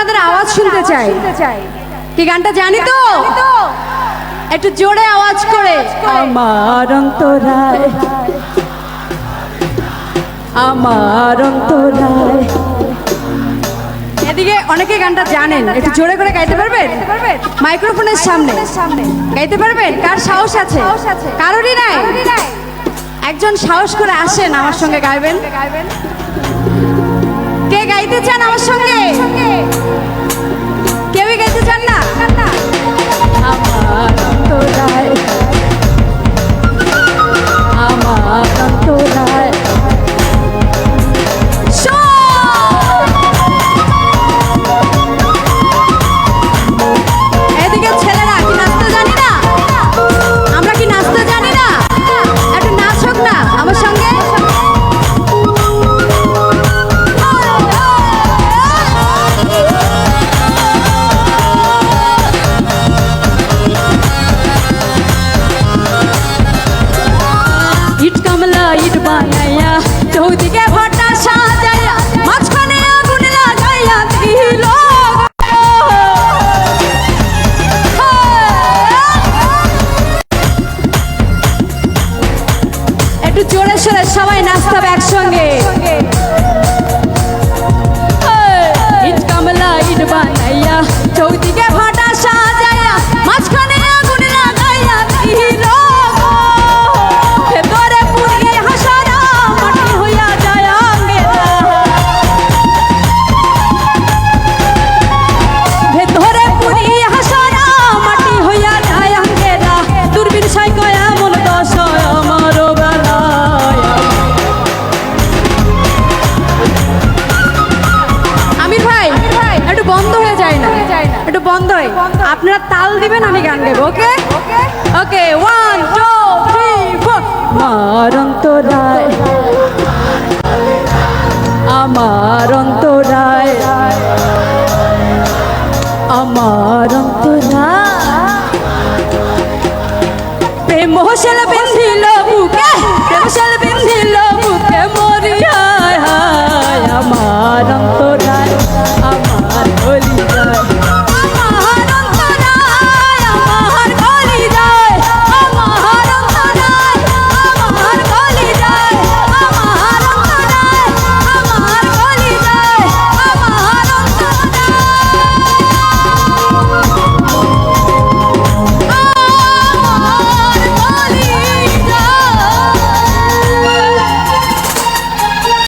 আপনাদের আওয়াজ শুনতে চাই। কি গানটা জানি তো? একটু জোরে আওয়াজ করে। আমার অন্তরায়, আমার অন্তরায়। এদিকে অনেকে গানটা জানেন, একটু জোরে করে গাইতে পারবেন? মাইক্রোফোনের সামনে গাইতে পারবেন? কার সাহস আছে? কারোরই নাই? একজন সাহস করে আসেন, আমার সঙ্গে গাইবেন। কে গাইতে চান আমার সঙ্গে? কেউই গাইতে চান না? আমার অন্তরায়, আমার অন্তরায়। এদিকে ছেলেরা কি নাচতে জানি না? আমরা কি নাচতে জানি না? একটু নাচ হোক না আমার সঙ্গে। ইট কামলা ইট বানাইয়া, চৌদিকে ভাটা সাজাইয়া, মাঝখানে আগুন লাগাইয়া দিল। একটু জোরে সোরে সবাই নাচতে হবে একসঙ্গে। ইট কামলা ইট বানাইয়া, চৌদিকে ভাটা সাজাইয়া, মাঝখানে আগুন লাগাইয়া দিল। ভেতরে পুড়িয়ে হাসারা মাটি হইয়া যায় আঙ্গেরা। ভেতরে পুড়িয়ে হাসারা মাটি হইয়া যায় আঙ্গেরা। দূরবীন সাইকয় এমন দশা আমারও বেলায়। আমির ভাই একটু বন্ধ হয়ে যায় না? একটু বন্ধ হয়ে আপনারা তাল দিবেন, আমি গান দেবো। ওকে ওকে, 1 2 3 4। আমার অন্তরায়, আমার অন্তরায়, আমার অন্তরায়। প্রেম হোসেল